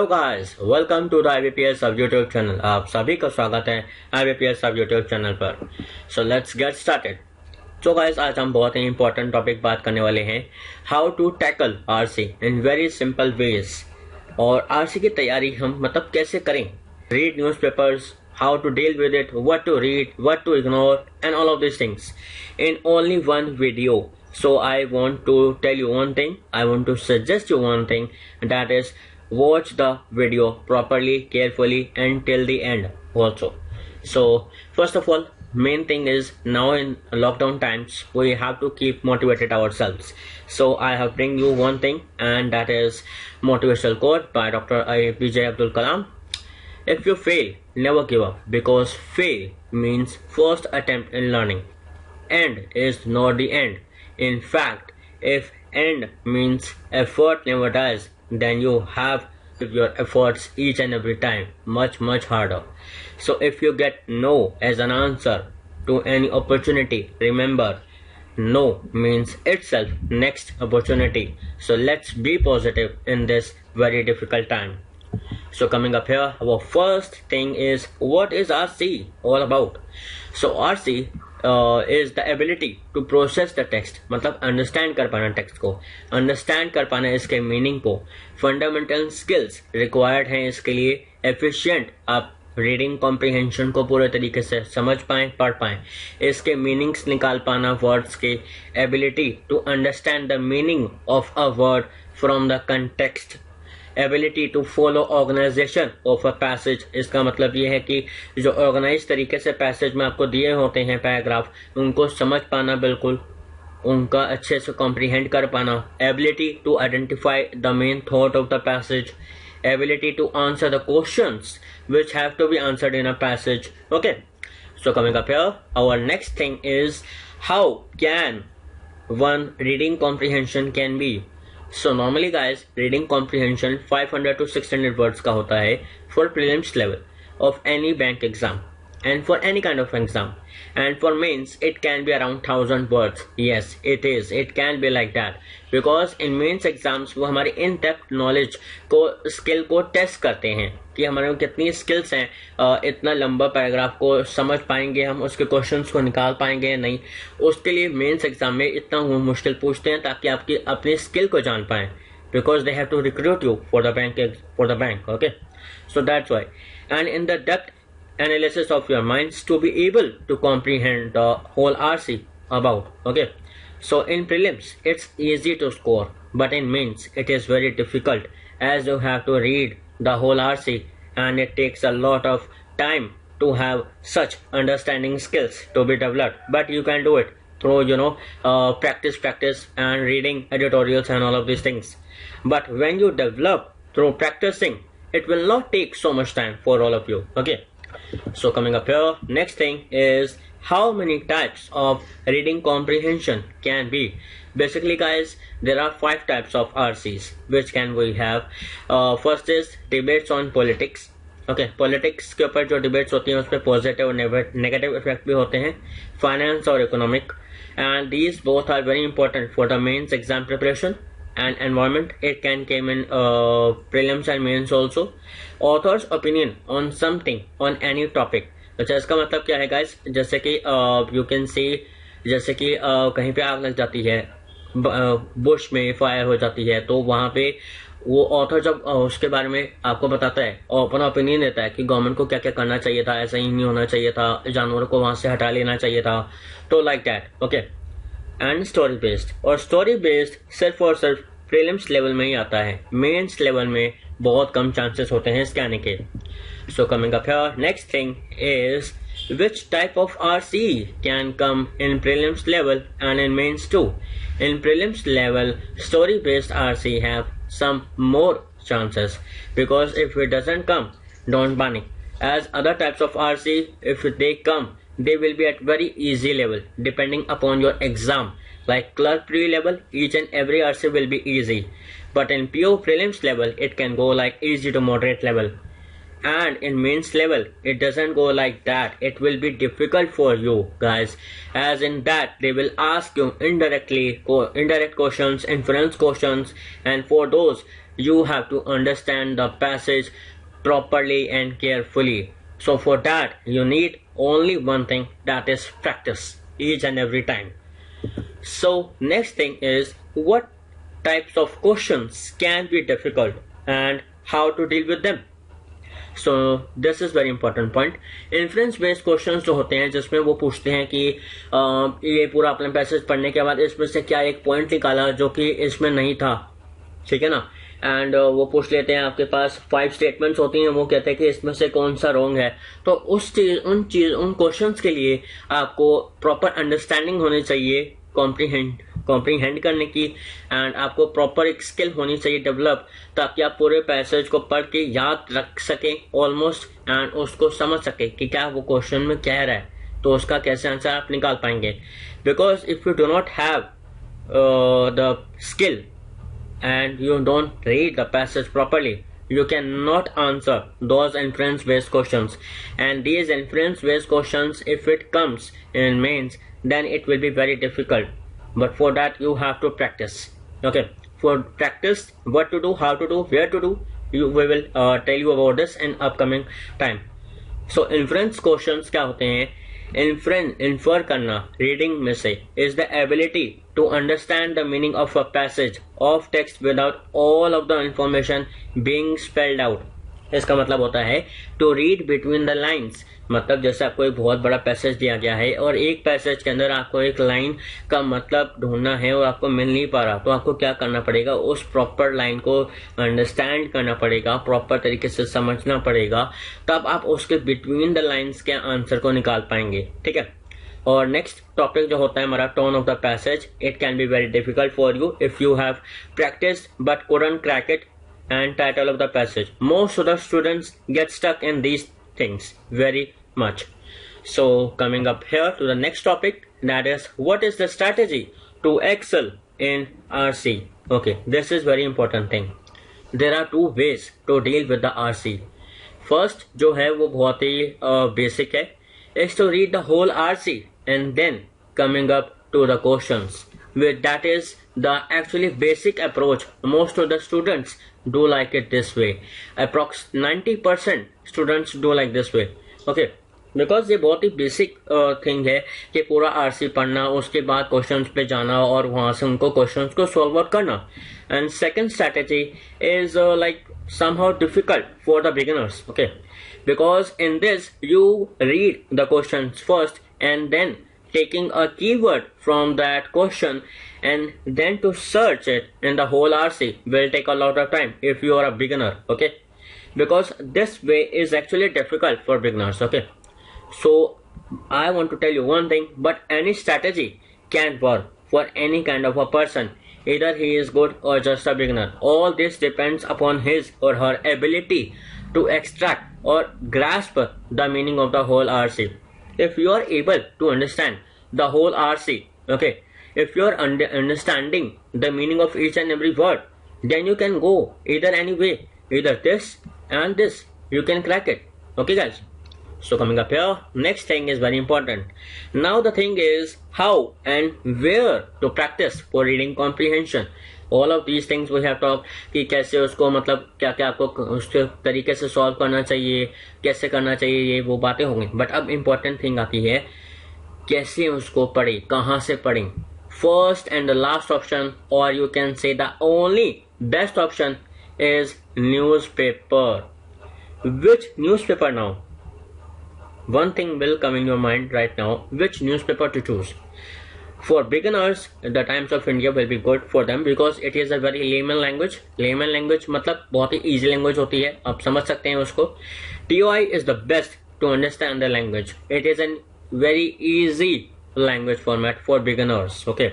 Hello guys, welcome to the IBPS सब YouTube channel. आप सभी का स्वागत है IBPS सब यूट्यूब चैनल पर। So let's get started. तो गाइस, आज हम बहुत ही इंपॉर्टेंट टॉपिक बात करने वाले हैं, how to tackle RC in very simple ways. और आरसी की तैयारी हम मतलब कैसे करें, read newspapers, how to deal with it, what to read, what to ignore, and all of these things in only one video. So I want to tell you one thing, I want to suggest you one thing, that is watch the video properly, carefully, and till the end also. So first of all, main thing is, now in lockdown times we have to keep motivated ourselves. So I have bring you one thing, and that is motivational quote by Dr. APJ Abdul Kalam. If you fail, never give up, because fail means first attempt in learning. End is not the end. In fact, if end means effort never dies, then you have to give your efforts each and every time much harder. So if you get no as an answer to any opportunity, remember, no means itself next opportunity. So let's be positive in this very difficult time. So coming up here, our first thing is, what is RC all about? So RC is the ability to process the text, मतलब understand कर पाना text को, understand कर पाना इसके meaning को। fundamental skills required हैं इसके लिए, efficient आप रीडिंग कॉम्प्रिहेंशन को पूरे तरीके से समझ पाएं, पढ़ पाएं, इसके मीनिंग्स निकाल पाना वर्ड्स के, ability to understand the meaning of a word from the context, ability to follow organisation of a passage. इसका मतलब ये है कि जो ऑर्गेनाइज तरीके से पैसेज में आपको दिए होते हैं पैराग्राफ, उनको समझ पाना, बिल्कुल उनका अच्छे से कॉम्प्रिहेंड कर पाना। Ability to identify the main thought of the passage, ability to answer the questions which have to be answered in a passage. Okay, so coming up here, our next thing is, how can one reading comprehension can be? So normally guys, reading comprehension 500 to 600 words का होता है for prelims level of any bank exam and for any kind of exam, and for mains it can be around 1000 words. Yes, it can be like that, because in mains exams वो हमारी in depth knowledge को, skill को test करते हैं कि हमारे में कितनी स्किल्स हैं, इतना लंबा पैराग्राफ को समझ पाएंगे हम, उसके क्वेश्चंस को निकाल पाएंगे या नहीं। उसके लिए मेंस एग्जाम में इतना मुश्किल पूछते हैं ताकि आपकी अपनी स्किल को जान पाएं, because they have to recruit you for the bank. Okay, so that's why, and in the depth analysis of your minds to be able to comprehend the whole RC about. Okay, so in prelims it's easy to score, but in mains it is very difficult, as you have to read the whole RC and it takes a lot of time to have such understanding skills to be developed. But you can do it through practice and reading editorials and all of these things. But when you develop through practicing, it will not take so much time for all of you. Okay, so coming up here, next thing is, how many types of reading comprehension can be? Basically guys, there are 5 types of RCs which can we have. First is debates on politics. Okay, politics के ऊपर जो debates होती हैं उसपे positive और negative effect भी होते हैं, finance और economic, and these both are very important for the mains exam preparation. And environment, it can come in prelims and mains also. Author's opinion on something, on any topic. अच्छा, इसका मतलब क्या है guys? जैसे कि you can see, जैसे कि कहीं पे आग लग जाती है, बुश में फायर हो जाती है, तो वहाँ पे वो ऑथर जब उसके बारे में आपको बताता है और अपना ओपिनियन देता है कि गवर्नमेंट को क्या क्या करना चाहिए था, ऐसा ही नहीं होना चाहिए था, जानवरों को वहां से हटा लेना चाहिए था, तो like that. Okay, and story based, और स्टोरी बेस्ड सिर्फ और सिर्फ प्रीलिम्स लेवल में ही आता है, मेंस लेवल में बहुत कम चांसेस होते हैं इसके आने के। So coming up here, next thing is, which type of RC can come in prelims level and in mains too? In prelims level, story based RC have some more chances, because if it doesn't come, don't panic, as other types of RC, if they come, they will be at very easy level depending upon your exam. Like clerk pre level, each and every RC will be easy, but in pure prelims level it can go like easy to moderate level, and in mains level it doesn't go like that. It will be difficult for you guys, as in that they will ask you indirect questions, inference questions, and for those you have to understand the passage properly and carefully. So for that you need only one thing, that is practice each and every time. So next thing is, what types of questions can be difficult and how to deal with them. So this is very important point. Inference based questions जो होते हैं जिसमें वो पूछते हैं कि ये पूरा अपने पैसेज पढ़ने के बाद इसमें से क्या एक पॉइंट निकाला जो कि इसमें नहीं था, ठीक है ना. एंड वो पूछ लेते हैं, आपके पास 5 स्टेटमेंट्स होती हैं, वो कहते हैं कि इसमें से कौन सा रॉन्ग है. तो उन क्वेश्चंस के लिए आपको प्रॉपर अंडरस्टैंडिंग होनी चाहिए, कॉम्प्रीहेंड करने की, एंड आपको प्रॉपर एक स्किल होनी चाहिए डेवलप, ताकि आप पूरे पैसेज को पढ़ के याद रख सकें ऑलमोस्ट, एंड उसको समझ सके कि क्या वो क्वेश्चन में कह रहा है, तो उसका कैसे आंसर आप निकाल पाएंगे. Because if you do not have the skill and you don't read the passage properly, you cannot answer those inference based questions. And these inference based questions, if it comes in mains, then it will be very difficult. But for that you have to practice. Okay, for practice, what to do, how to do, where to do, we will tell you about this in upcoming time. So inference questions क्या होते हैं? Infer करना reading में से is the ability to understand the meaning of a passage of text without all of the information being spelled out. इसका मतलब होता है to read between the lines. मतलब जैसे आपको एक बहुत बड़ा पैसेज दिया गया है और एक पैसेज के अंदर आपको एक लाइन का मतलब ढूंढना है और आपको मिल नहीं पा रहा, तो आपको क्या करना पड़ेगा, उस प्रॉपर लाइन को अंडरस्टैंड करना पड़ेगा, प्रॉपर तरीके से समझना पड़ेगा, तब आप उसके बिटवीन द लाइन्स के आंसर को निकाल पाएंगे, ठीक है. और नेक्स्ट टॉपिक जो होता है हमारा tone of the passage. It can be very difficult for you if you have practice but couldn't crack it. and title of the passage. Most of the students get stuck in these things very much. So coming up here to the next topic, that is, what is the strategy to excel in RC? Okay, this is very important thing. There are 2 ways to deal with the RC. First जो है वो बहुत ही basic है, is to read the whole RC and then coming up to the questions. With that is the actually basic approach. Most of the students do like it this way. Approx 90% students do like this way. Okay, because ये बहुत ही basic thing है कि पूरा RC पढ़ना, उसके बाद questions पे जाना और वहां से उनको क्वेश्चंस को सॉल्व आउट करना. And second strategy is like somehow difficult for the beginners. Okay, because in this you read the questions first and then taking a keyword from that question and then to search it in the whole RC will take a lot of time if you are a beginner. Okay, because this way is actually difficult for beginners. Okay, so I want to tell you one thing, but any strategy can work for any kind of a person, either he is good or just a beginner. All this depends upon his or her ability to extract or grasp the meaning of the whole RC. If you are able to understand the whole RC, okay, if you are understanding the meaning of each and every word, then you can go either any way, either this and this, you can crack it. Okay guys, so coming up here, next thing is very important. Now the thing is how and where to practice for reading comprehension. All of these things we have talked कि कैसे उसको मतलब क्या क्या आपको उसके तरीके से सॉल्व करना चाहिए, कैसे करना चाहिए, ये वो बातें होंगी. बट अब इम्पोर्टेंट थिंग आती है कैसे उसको पढ़ें, कहाँ से पढ़ें. First and the last option, और you can say the only best option is newspaper. Which newspaper now? One thing will come in your mind right now, which newspaper to choose. For beginners, the Times of India will be good for them because it is a very layman language. Layman language मतलब बहुत ही easy language होती है, आप समझ सकते हैं उसको. TOI is the best to understand the language. It is a very easy language format for beginners. Okay.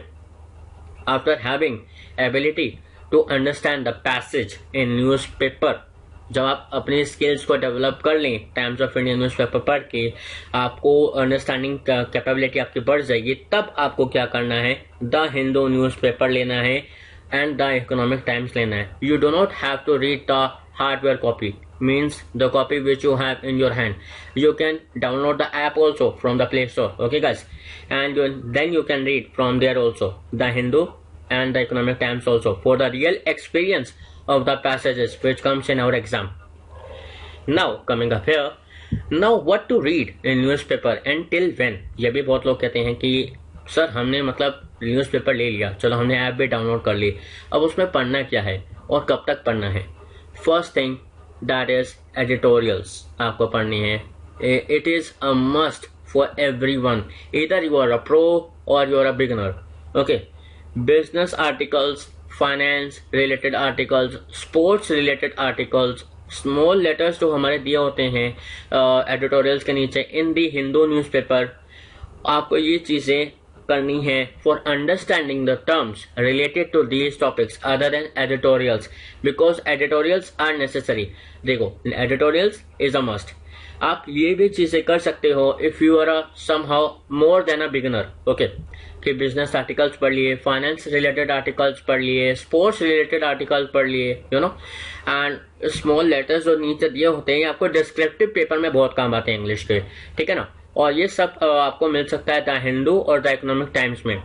After having ability to understand the passage in newspaper, जब आप अपनी स्किल्स को डेवलप कर लें टाइम्स ऑफ इंडिया न्यूज़पेपर पढ़ के, आपको understanding capability आपकी बढ़ जाएगी. तब आपको क्या करना है, द हिंदू न्यूज़पेपर लेना है एंड द इकोनॉमिक टाइम्स लेना है. You do not have to read the hardware copy, means the copy which you have in your hand. You can download the app also from the play store. Okay guys, and then you can read from there also the Hindu and the Economic Times also for the real experience of the passages which comes in our exam. Now coming up here, now what to read in newspaper and till when? ये भी बहुत लोग कहते हैं कि sir हमने मतलब newspaper ले लिया, चलो हमने ऐप भी डाउनलोड कर ली, अब उसमें पढ़ना क्या है और कब तक पढ़ना है? First thing that is editorials आपको पढ़नी है. It is a must for everyone, either you are a pro or you are a beginner. Okay, business articles, finance related articles, sports related articles, small letters जो हमारे दिए होते हैं editorials के नीचे इन दी हिंदू न्यूज़पेपर, आपको ये चीजें करनी है for understanding the terms related to these topics other than editorials, because editorials are necessary. देखो, एडिटोरियल्स इज अ मस्ट. आप ये भी चीजें कर सकते हो if you are somehow more than a beginner. Okay, कि बिजनेस आर्टिकल्स पढ़ लिए, फाइनेंस रिलेटेड आर्टिकल्स पढ़ लिए, स्पोर्ट्स रिलेटेड आर्टिकल्स पढ़ लिए, you know, and small letters जो नीचे दिए होते हैं आपको डिस्क्रिप्टिव पेपर में बहुत काम आते हैं इंग्लिश के, ठीक है ना. और ये सब आपको मिल सकता है द हिंदू और द इकोनॉमिक टाइम्स में.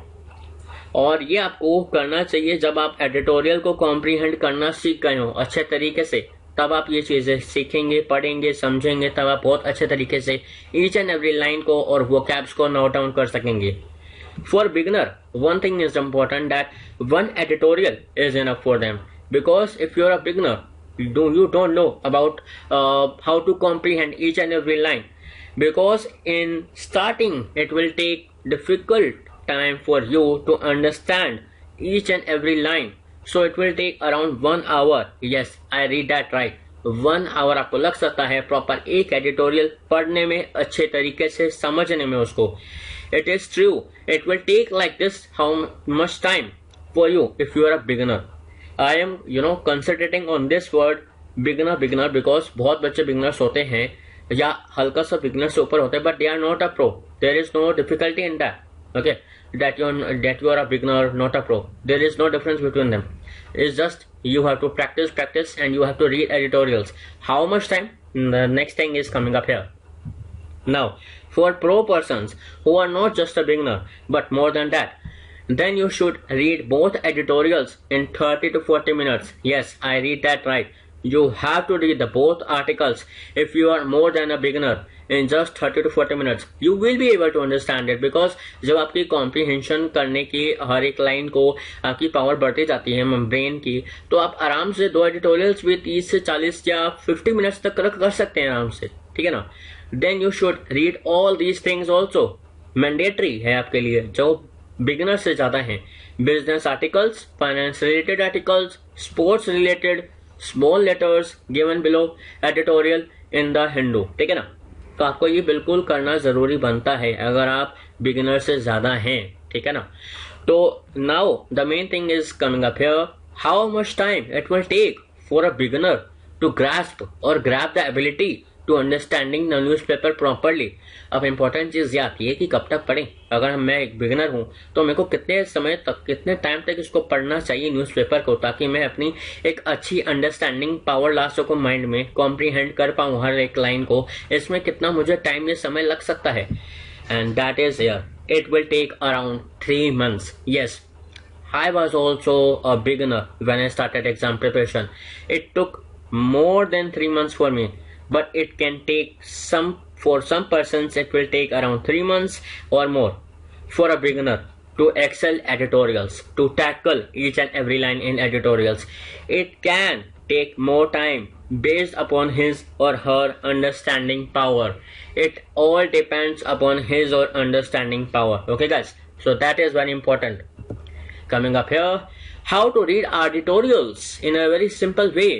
और ये आपको करना चाहिए जब आप एडिटोरियल को कॉम्प्रीहेंड करना सीख गए हो अच्छे तरीके से, तब आप ये चीजें सीखेंगे, पढ़ेंगे, समझेंगे, तब आप बहुत अच्छे तरीके से ईच एंड एवरी लाइन को और वोकैब्स को नोट डाउन कर सकेंगे. For beginner one thing is important that one editorial is enough for them, because if you are a beginner you don't know about how to comprehend each and every line, because in starting it will take difficult time for you to understand each and every line, so it will take around 1 hour. Yes, I read that right, 1 hour आपको लग सकता है proper एक editorial पढ़ने में, अच्छे तरीके से समझने में उसको. It is true, it will take like this how much time for you if you are a beginner. I am concentrating on this word beginner because बहुत बच्चे beginners होते हैं या हल्का सा beginner से ऊपर होते हैं, but they are not a pro. There is no difficulty in that. Okay, that you are a beginner, not a pro. There is no difference between them. It's just you have to practice and you have to read editorials. How much time? The next thing is coming up here. Now, for pro persons who are not just a beginner but more than that, then you should read both editorials in 30 to 40 minutes. Yes, I read that right. You have to read the both articles if you are more than a beginner in just 30 to 40 minutes. You will be able to understand it, because जब आपकी comprehension करने की हर एक line को आपकी power बढ़ती जाती है ब्रेन की, तो आप आराम से 2 editorials भी 30 से 40 या 50 मिनट्स तक कर सकते हैं आराम से, ठीक है ना. Then you should read all these things also. Mandatory है आपके लिए जो बिगिनर से ज्यादा हैं. Business articles, finance related articles, sports related, small letters given below, editorial in the Hindu, ठीक है ना. तो आपको ये बिल्कुल करना जरूरी बनता है अगर आप बिगिनर से ज्यादा हैं, ठीक है ना. तो now the main thing is coming up here, how much time it will take for a beginner to grasp or grab the ability to understanding the newspaper properly. अब इंपॉर्टेंट चीज ये आती है कि कब तक पढ़ें. अगर मैं एक बिगिनर हूं तो मेरे को कितने समय तक, कितने टाइम तक इसको पढ़ना चाहिए न्यूज़पेपर को, ताकि मैं अपनी एक अच्छी अंडरस्टैंडिंग पावर ला सकूं, माइंड में कॉम्प्रीहेंड कर पाऊं हर एक लाइन को. इसमें कितना मुझे टाइम या समय लग सकता है. And that is here, it will take around 3 months. Yes, I was also a beginner when I started exam preparation. It took more than 3 months for me, but it can take for some persons it will take around 3 months or more for a beginner to excel editorials, to tackle each and every line in editorials. It can take more time based upon his or her understanding power. It all depends upon his or understanding power. Okay guys, so that is very important. Coming up here, how to read editorials in a very simple way.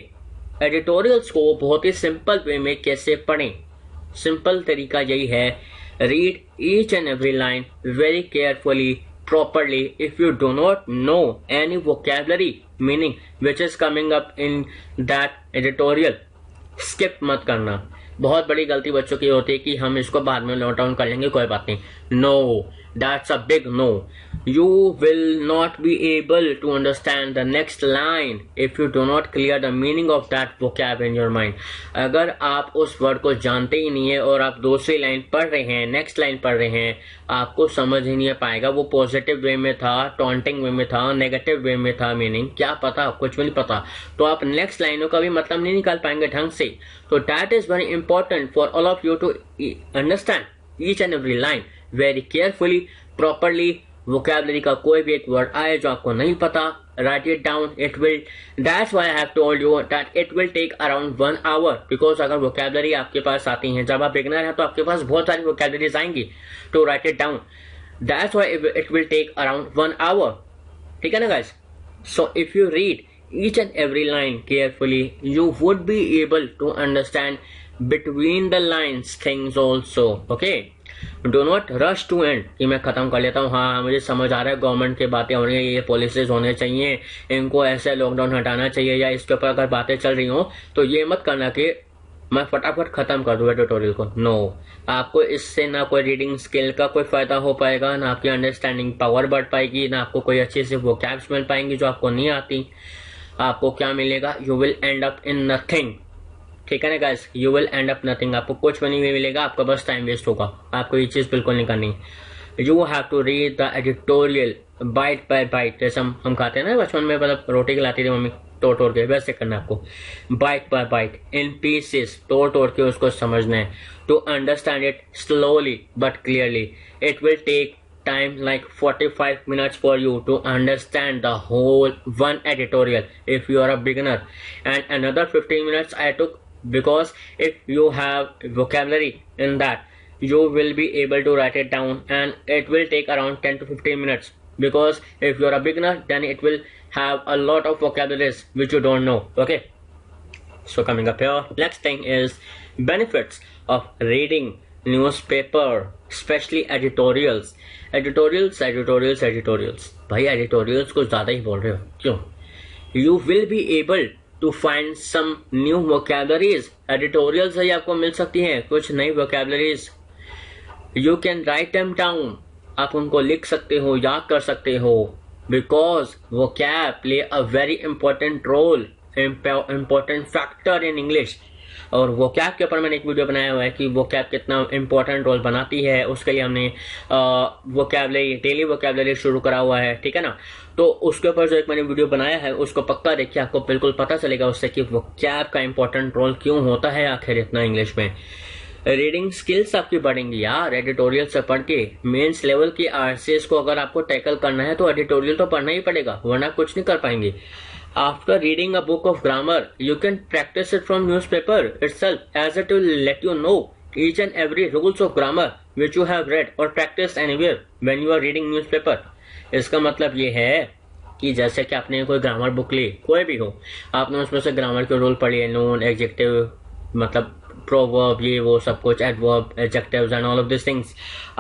Editorials को बहुत ही simple way में कैसे पढ़ें. Simple तरीका यही है, read each and every line very carefully, properly. If you do not know any vocabulary meaning which is coming up in that editorial, skip मत करना. बहुत बड़ी गलती बच्चों की होती है कि हम इसको बाद में नोट डाउन कर लेंगे, कोई बात नहीं. No, that's a big no. You will not be able to understand the next line if you do not clear the meaning of that vocab in your mind. अगर आप उस वर्ड को जानते ही नहीं है और आप दूसरी लाइन पढ़ रहे हैं, नेक्स्ट लाइन पढ़ रहे हैं, आपको समझ ही नहीं पाएगा वो पॉजिटिव वे में था, टॉन्टिंग वे में था, नेगेटिव वे में था, मीनिंग क्या पता, कुछ भी नहीं पता, तो आप नेक्स्ट लाइनों का भी मतलब नहीं निकाल पाएंगे ढंग से. तो that is very important for all of you to understand each and every line very carefully, properly. Vocabulary का कोई भी एक वर्ड आए जो आपको नहीं पता, write it down. It will, that's why I have told you that it will take around 1 hour, because अगर वोकैबुलरी आपके पास आती है, जब आप बिगिनर हैं तो आपके पास बहुत सारी वोकैबुलरीज आएंगी, to write it down. That's why it will take around 1 hour. ठीक है ना guys? So if you read each and every line carefully, you would be able to understand between the lines things also. Okay, do not rush to end कि मैं खत्म कर लेता हूँ. हाँ, मुझे समझ आ रहा है गवर्नमेंट की बातें हो रही है, ये पॉलिसीज होने चाहिए, इनको ऐसे लॉकडाउन हटाना चाहिए, या इसके ऊपर अगर बातें चल रही हो तो ये मत करना कि मैं फटाफट खत्म कर दूंगा ट्यूटोरियल को. नो, आपको इससे ना कोई रीडिंग स्किल का कोई फायदा हो पाएगा, ना आपकी अंडरस्टैंडिंग पावर बढ़ पाएगी, ना आपको कोई अच्छी सी वोकैब्स मिल पाएंगी जो आपको नहीं आती. आपको क्या मिलेगा? You will and up in nothing. ठीक है ना guys? You will and up nothing. आपको कुछ भी नहीं मिलेगा, आपका बस टाइम वेस्ट होगा. आपको ये चीज बिल्कुल नहीं करनी. You have to read the editorial bite by bite. जैसे हम खाते हैं ना बचपन में, मतलब रोटी खिलाती थी मम्मी तोड़ के, वैसे करना आपको. Bite by bite, in pieces, तोड़ के उसको समझना है. To understand it slowly but clearly. It will take time like 45 minutes for you to understand the whole one editorial if you are a beginner, and another 15 minutes I took because if you have vocabulary in that you will be able to write it down, and it will take around 10 to 15 minutes because if you are a beginner then it will have a lot of vocabularies which you don't know. Okay, so coming up here, next thing is benefits of reading newspaper, specially editorials. Editorials भाई, editorials को ज्यादा ही बोल रहे हो क्यों? You will be able to find some new vocabularies. Editorial से ही आपको मिल सकती हैं कुछ नई vocabularies. You can write them down. आप उनको लिख सकते हो, याद कर सकते हो, because vocab play a very important role, important factor in English. और वोकैब के ऊपर मैंने एक वीडियो बनाया हुआ है कि वोकैब कितना इंपॉर्टेंट रोल बनाती है. उसके लिए हमने वोकैबुलरी, डेली वोकैबुलरी शुरू करा हुआ है. ठीक है ना? तो उसके ऊपर जो एक मैंने वीडियो बनाया है उसको पक्का देखिए, आपको बिल्कुल पता चलेगा उससे कि वोकैब का इंपॉर्टेंट रोल क्यों होता है आखिर इतना इंग्लिश में. रीडिंग स्किल्स आपकी बढ़ेंगी यार एडिटोरियल से पढ़ के. मेंस लेवल की आरसीएस को अगर आपको टैकल करना है तो एडिटोरियल तो पढ़ना ही पड़ेगा, वरना कुछ नहीं कर पाएंगे. After reading a book of grammar, you can practice it from newspaper itself, as it will let you know each and every rules of grammar which you have read or practiced anywhere when you are reading newspaper. इसका मतलब ये है कि जैसे कि आपने कोई grammar book ली, कोई भी हो, आपने उसमें से ग्रामर के रूल पढ़े, नोन, एडजेक्टिव, मतलब प्रोवर्ब, ये वो सब कुछ, adverb, adjectives and all of this things.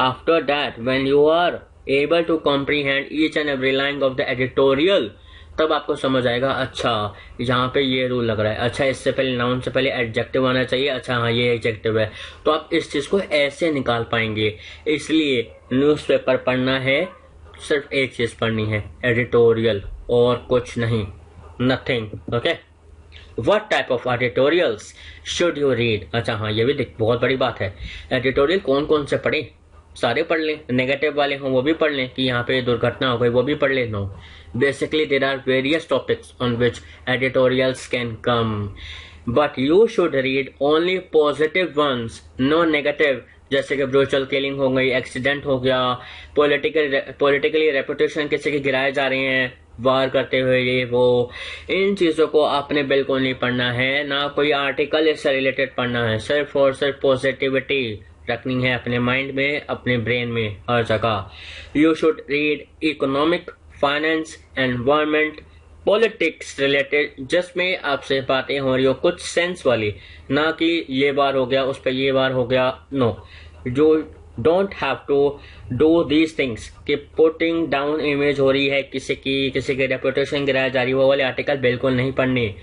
After that when you are able to comprehend each and every line of the editorial, तब आपको समझ आएगा अच्छा यहाँ पे ये रूल लग रहा है, अच्छा इससे पहले नाउन से पहले एडजेक्टिव आना चाहिए, अच्छा हाँ ये एडजेक्टिव है. तो आप इस चीज को ऐसे निकाल पाएंगे. इसलिए न्यूज़पेपर पढ़ना है, सिर्फ एक चीज पढ़नी है, एडिटोरियल, और कुछ नहीं, nothing. Okay, what type of editorials should you read? अच्छा हाँ, ये भी बहुत बड़ी बात है. एडिटोरियल कौन कौन से पढ़े? सारे पढ़ लें. नेगेटिव वाले हों वो भी पढ़ लें कि यहाँ पे दुर्घटना हो गई, वो भी पढ़ लें. No, basically there are various topics on which editorials can come, but you should read only positive ones, no negative. जैसे कि ब्रूचल किलिंग हो गई, एक्सीडेंट हो गया, पॉलिटिकली रेपुटेशन किसी के गिराए जा रहे हैं वार करते हुए, ये वो, इन चीजों को आपने बिल्कुल नहीं पढ़ना है. ना कोई आर्टिकल इससे रिलेटेड पढ़ना है. सिर्फ और सिर्फ पॉजिटिविटी रखनी है अपने माइंड में, अपने ब्रेन में, हर जगह. You should read economic, finance, environment, politics related, जिसमें आपसे बातें हो रही हो कुछ सेंस वाली, ना कि ये बार हो गया उस पर ये बार हो गया. नो, जो don't have to do these things कि पुटिंग डाउन इमेज हो रही है किसी की रेपुटेशन गिराया जा रही है, वो वाले आर्टिकल बिल्कुल नहीं पढ़ने।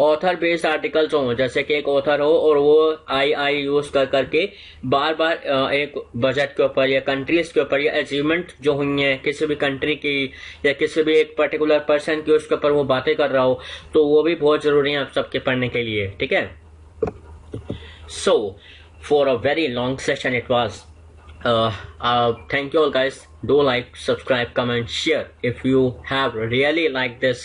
ऑथर बेस्ड आर्टिकल्स हो, जैसे कि एक ऑथर हो और वो आई यूज कर करके बार बार एक बजट के ऊपर या कंट्रीज के ऊपर या अचीवमेंट जो हुई है किसी भी कंट्री की या किसी भी एक पर्टिकुलर पर्सन की, उसके ऊपर वो बातें कर रहा हो, तो वो भी बहुत जरूरी है आप सबके पढ़ने के लिए, ठीक है। So for a very long session it was. Thank you all guys. Do like, subscribe, comment, share if you have really liked this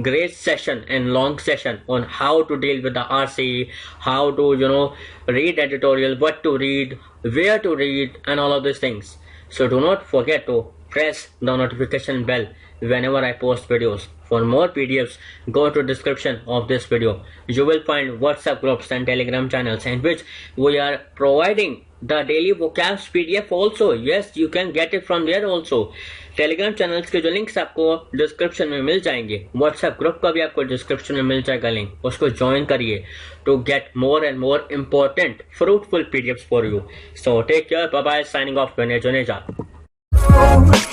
great session and long session on how to deal with the RCE, how to read editorial, what to read, where to read, and all of these things. So do not forget to press the notification bell whenever I post videos. For more PDFs, go to description of this video. You will find WhatsApp groups and Telegram channels in which we are providing the daily vocabs PDF also. Yes, you can get it from there also. Telegram channels के जो links आपको description में मिल जाएंगे, WhatsApp group का भी आपको description में मिल जाएगा लिंक, उसको ज्वाइन करिए to get more and more important fruitful PDFs for you. So take care, bye bye, signing off, Ganesh Juneja.